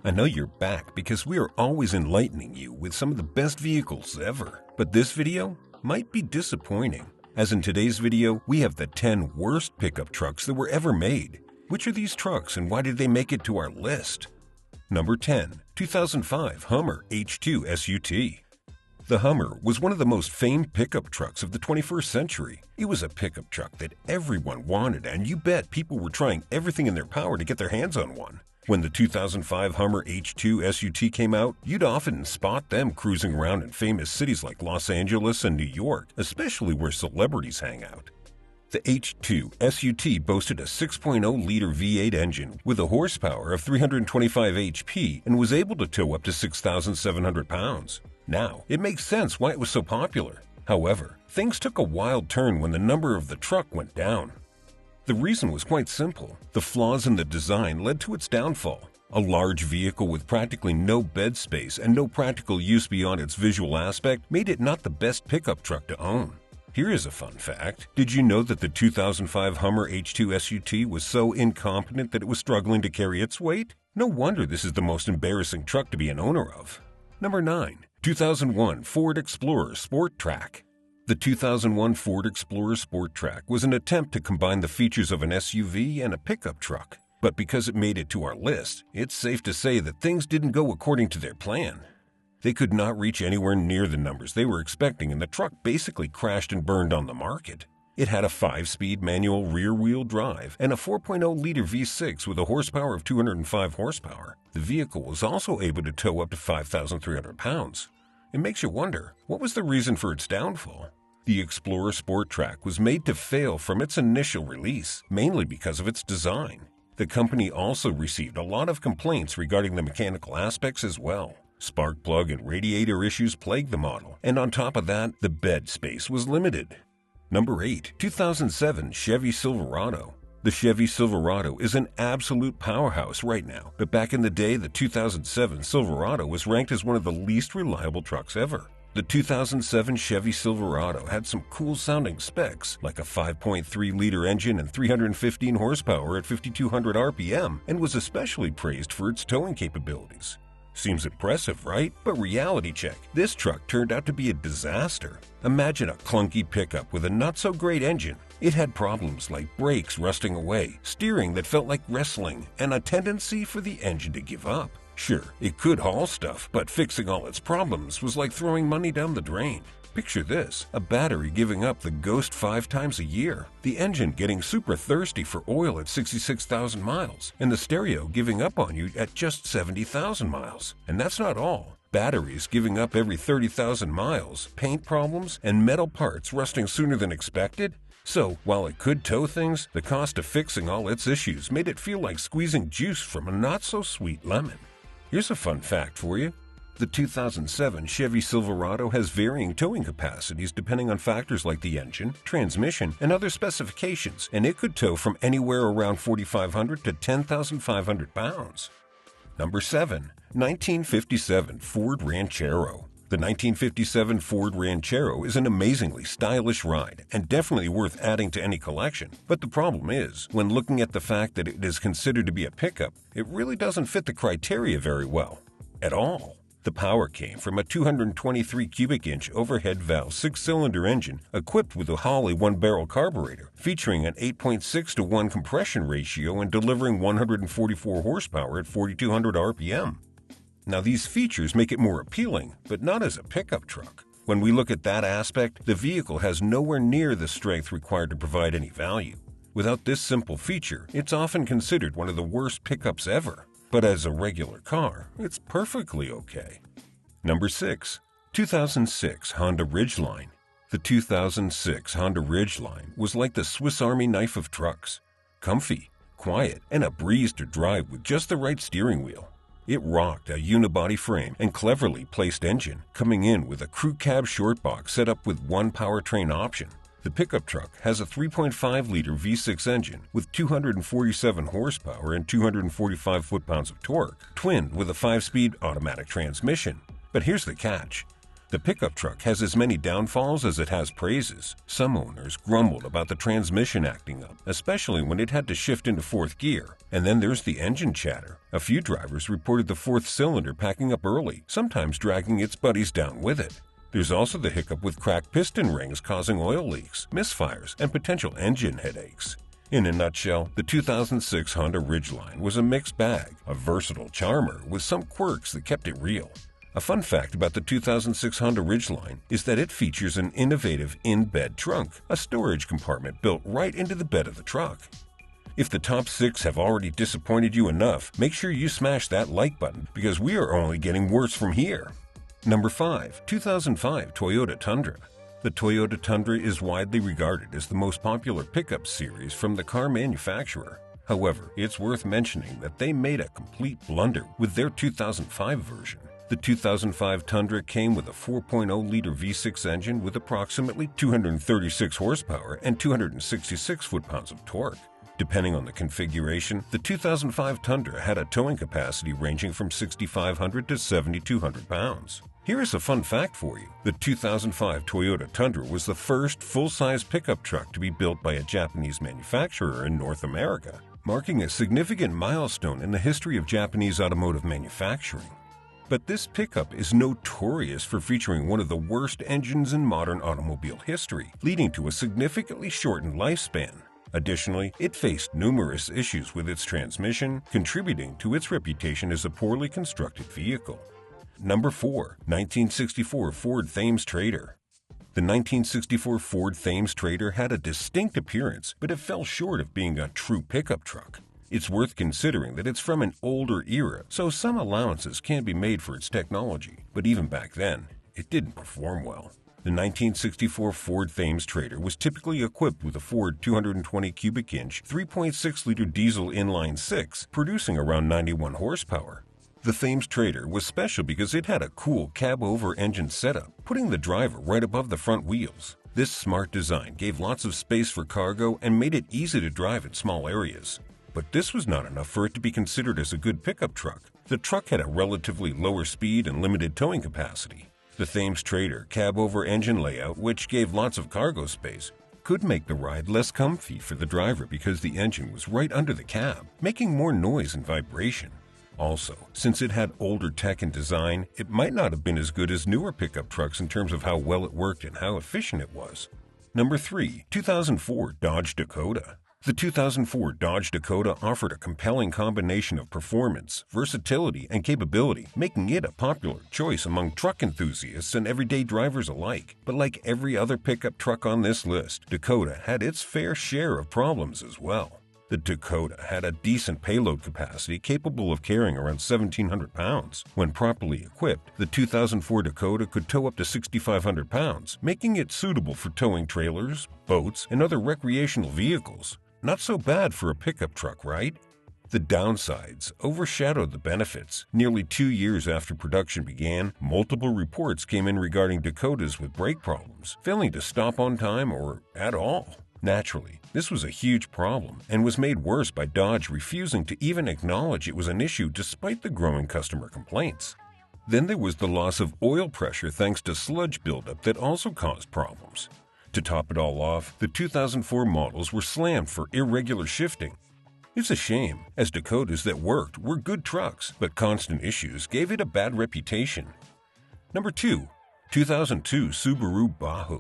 I know you're back because we are always enlightening you with some of the best vehicles ever. But this video might be disappointing, as in today's video, we have the 10 worst pickup trucks that were ever made. Which are these trucks and why did they make it to our list? Number 10. 2005 Hummer H2 SUT. The Hummer was one of the most famed pickup trucks of the 21st century. It was a pickup truck that everyone wanted, and you bet people were trying everything in their power to get their hands on one. When the 2005 Hummer H2 SUT came out, you'd often spot them cruising around in famous cities like Los Angeles and New York, especially where celebrities hang out. The H2 SUT boasted a 6.0-liter V8 engine with a horsepower of 325 HP and was able to tow up to 6,700 pounds. Now, it makes sense why it was so popular. However, things took a wild turn when the number of the truck went down. The reason was quite simple. The flaws in the design led to its downfall. A large vehicle with practically no bed space and no practical use beyond its visual aspect made it not the best pickup truck to own. Here is a fun fact. Did you know that the 2005 Hummer H2 SUT was so incompetent that it was struggling to carry its weight? No wonder this is the most embarrassing truck to be an owner of. Number 9. 2001 Ford Explorer Sport Track. The 2001 Ford Explorer Sport Track was an attempt to combine the features of an SUV and a pickup truck. But because it made it to our list, it's safe to say that things didn't go according to their plan. They could not reach anywhere near the numbers they were expecting, and the truck basically crashed and burned on the market. It had a 5-speed manual rear-wheel drive and a 4.0-liter V6 with a horsepower of 205 horsepower. The vehicle was also able to tow up to 5,300 pounds. It makes you wonder, what was the reason for its downfall? The Explorer Sport Track was made to fail from its initial release, mainly because of its design. The company also received a lot of complaints regarding the mechanical aspects as well. Spark plug and radiator issues plagued the model, and on top of that, the bed space was limited. Number 8. 2007 Chevy Silverado. The Chevy Silverado is an absolute powerhouse right now, but back in the day, the 2007 Silverado was ranked as one of the least reliable trucks ever. The 2007 Chevy Silverado had some cool-sounding specs, like a 5.3-liter engine and 315 horsepower at 5,200 RPM, and was especially praised for its towing capabilities. Seems impressive, right? But reality check. This truck turned out to be a disaster. Imagine a clunky pickup with a not-so-great engine. It had problems like brakes rusting away, steering that felt like wrestling, and a tendency for the engine to give up. Sure, it could haul stuff, but fixing all its problems was like throwing money down the drain. Picture this, a battery giving up the ghost 5 times a year, the engine getting super thirsty for oil at 66,000 miles, and the stereo giving up on you at just 70,000 miles. And that's not all. Batteries giving up every 30,000 miles, paint problems, and metal parts rusting sooner than expected. So, while it could tow things, the cost of fixing all its issues made it feel like squeezing juice from a not-so-sweet lemon. Here's a fun fact for you. The 2007 Chevy Silverado has varying towing capacities depending on factors like the engine, transmission, and other specifications, and it could tow from anywhere around 4,500 to 10,500 pounds. Number 7. 1957 Ford Ranchero. The 1957 Ford Ranchero is an amazingly stylish ride and definitely worth adding to any collection. But the problem is, when looking at the fact that it is considered to be a pickup, it really doesn't fit the criteria very well. At all. The power came from a 223 cubic inch overhead valve 6-cylinder engine equipped with a Holley 1-barrel carburetor, featuring an 8.6-to-1 compression ratio and delivering 144 horsepower at 4,200 RPM. Now these features make it more appealing, but not as a pickup truck. When we look at that aspect, the vehicle has nowhere near the strength required to provide any value. Without this simple feature, it's often considered one of the worst pickups ever. But as a regular car, it's perfectly okay. Number 6. 2006 Honda Ridgeline. The 2006 Honda Ridgeline was like the Swiss Army knife of trucks. Comfy, quiet, and a breeze to drive with just the right steering wheel. It rocked a unibody frame and cleverly placed engine, coming in with a crew cab short box set up with one powertrain option. The pickup truck has a 3.5-liter V6 engine with 247 horsepower and 245 foot-pounds of torque, twinned with a 5-speed automatic transmission. But here's the catch. The pickup truck has as many downfalls as it has praises. Some owners grumbled about the transmission acting up, especially when it had to shift into fourth gear. And then there's the engine chatter. A few drivers reported the fourth cylinder packing up early, sometimes dragging its buddies down with it. There's also the hiccup with cracked piston rings causing oil leaks, misfires, and potential engine headaches. In a nutshell, the 2006 Honda Ridgeline was a mixed bag, a versatile charmer with some quirks that kept it real. A fun fact about the 2006 Honda Ridgeline is that it features an innovative in-bed trunk, a storage compartment built right into the bed of the truck. If the top 6 have already disappointed you enough, make sure you smash that like button because we are only getting worse from here. Number 5. 2005 Toyota Tundra. The Toyota Tundra is widely regarded as the most popular pickup series from the car manufacturer. However, it's worth mentioning that they made a complete blunder with their 2005 version. The 2005 Tundra came with a 4.0-liter V6 engine with approximately 236 horsepower and 266 foot-pounds of torque. Depending on the configuration, the 2005 Tundra had a towing capacity ranging from 6,500 to 7,200 pounds. Here is a fun fact for you. The 2005 Toyota Tundra was the first full-size pickup truck to be built by a Japanese manufacturer in North America, marking a significant milestone in the history of Japanese automotive manufacturing. But this pickup is notorious for featuring one of the worst engines in modern automobile history, leading to a significantly shortened lifespan. Additionally, it faced numerous issues with its transmission, contributing to its reputation as a poorly constructed vehicle. Number 4. 1964 Ford Thames Trader. The 1964 Ford Thames Trader had a distinct appearance, but it fell short of being a true pickup truck. It's worth considering that it's from an older era, so some allowances can be made for its technology, but even back then, it didn't perform well. The 1964 Ford Thames Trader was typically equipped with a Ford 220 cubic inch 3.6-liter diesel inline 6, producing around 91 horsepower. The Thames Trader was special because it had a cool cab-over engine setup, putting the driver right above the front wheels. This smart design gave lots of space for cargo and made it easy to drive in small areas. But this was not enough for it to be considered as a good pickup truck. The truck had a relatively lower speed and limited towing capacity. The Thames Trader cab-over engine layout, which gave lots of cargo space, could make the ride less comfy for the driver because the engine was right under the cab, making more noise and vibration. Also, since it had older tech and design, it might not have been as good as newer pickup trucks in terms of how well it worked and how efficient it was. Number 3. 2004 Dodge Dakota. The 2004 Dodge Dakota offered a compelling combination of performance, versatility, and capability, making it a popular choice among truck enthusiasts and everyday drivers alike. But like every other pickup truck on this list, Dakota had its fair share of problems as well. The Dakota had a decent payload capacity capable of carrying around 1,700 pounds. When properly equipped, the 2004 Dakota could tow up to 6,500 pounds, making it suitable for towing trailers, boats, and other recreational vehicles. Not so bad for a pickup truck, right? The downsides overshadowed the benefits. Nearly 2 years after production began, multiple reports came in regarding Dakotas with brake problems, failing to stop on time or at all. Naturally, this was a huge problem and was made worse by Dodge refusing to even acknowledge it was an issue despite the growing customer complaints. Then there was the loss of oil pressure thanks to sludge buildup that also caused problems. To top it all off, the 2004 models were slammed for irregular shifting. It's a shame, as Dakotas that worked were good trucks, but constant issues gave it a bad reputation. Number 2. 2002 Subaru Baja.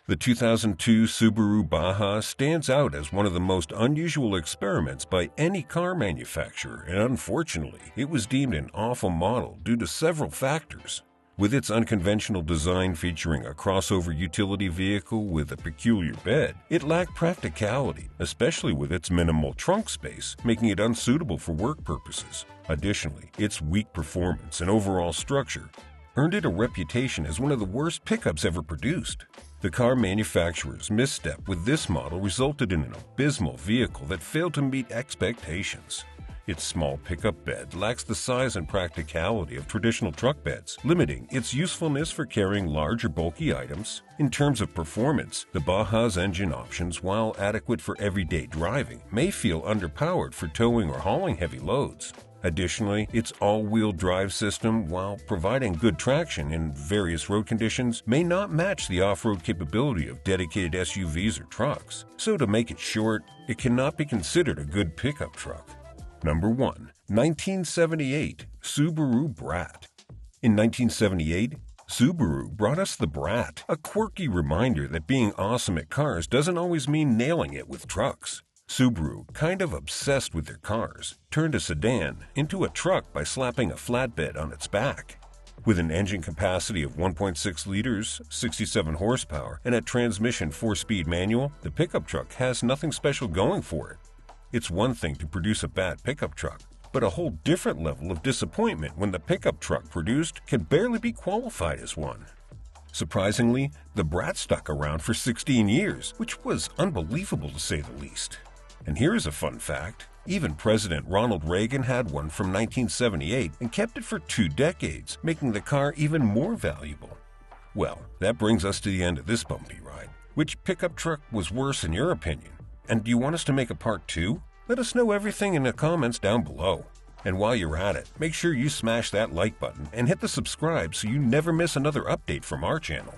The 2002 Subaru Baja stands out as one of the most unusual experiments by any car manufacturer, and unfortunately, it was deemed an awful model due to several factors. With its unconventional design featuring a crossover utility vehicle with a peculiar bed, it lacked practicality, especially with its minimal trunk space, making it unsuitable for work purposes. Additionally, its weak performance and overall structure earned it a reputation as one of the worst pickups ever produced. The car manufacturer's misstep with this model resulted in an abysmal vehicle that failed to meet expectations. Its small pickup bed lacks the size and practicality of traditional truck beds, limiting its usefulness for carrying large or bulky items. In terms of performance, the Baja's engine options, while adequate for everyday driving, may feel underpowered for towing or hauling heavy loads. Additionally, its all-wheel drive system, while providing good traction in various road conditions, may not match the off-road capability of dedicated SUVs or trucks. So to make it short, it cannot be considered a good pickup truck. Number 1. 1978 Subaru Brat. In 1978, Subaru brought us the Brat, a quirky reminder that being awesome at cars doesn't always mean nailing it with trucks. Subaru, kind of obsessed with their cars, turned a sedan into a truck by slapping a flatbed on its back. With an engine capacity of 1.6 liters, 67 horsepower, and a transmission 4-speed manual, the pickup truck has nothing special going for it. It's one thing to produce a bad pickup truck, but a whole different level of disappointment when the pickup truck produced can barely be qualified as one. Surprisingly, the Brat stuck around for 16 years, which was unbelievable to say the least. And here is a fun fact. Even President Ronald Reagan had one from 1978 and kept it for 2 decades, making the car even more valuable. Well, that brings us to the end of this bumpy ride. Which pickup truck was worse in your opinion? And do you want us to make a part 2? Let us know everything in the comments down below. And while you're at it, make sure you smash that like button and hit the subscribe so you never miss another update from our channel.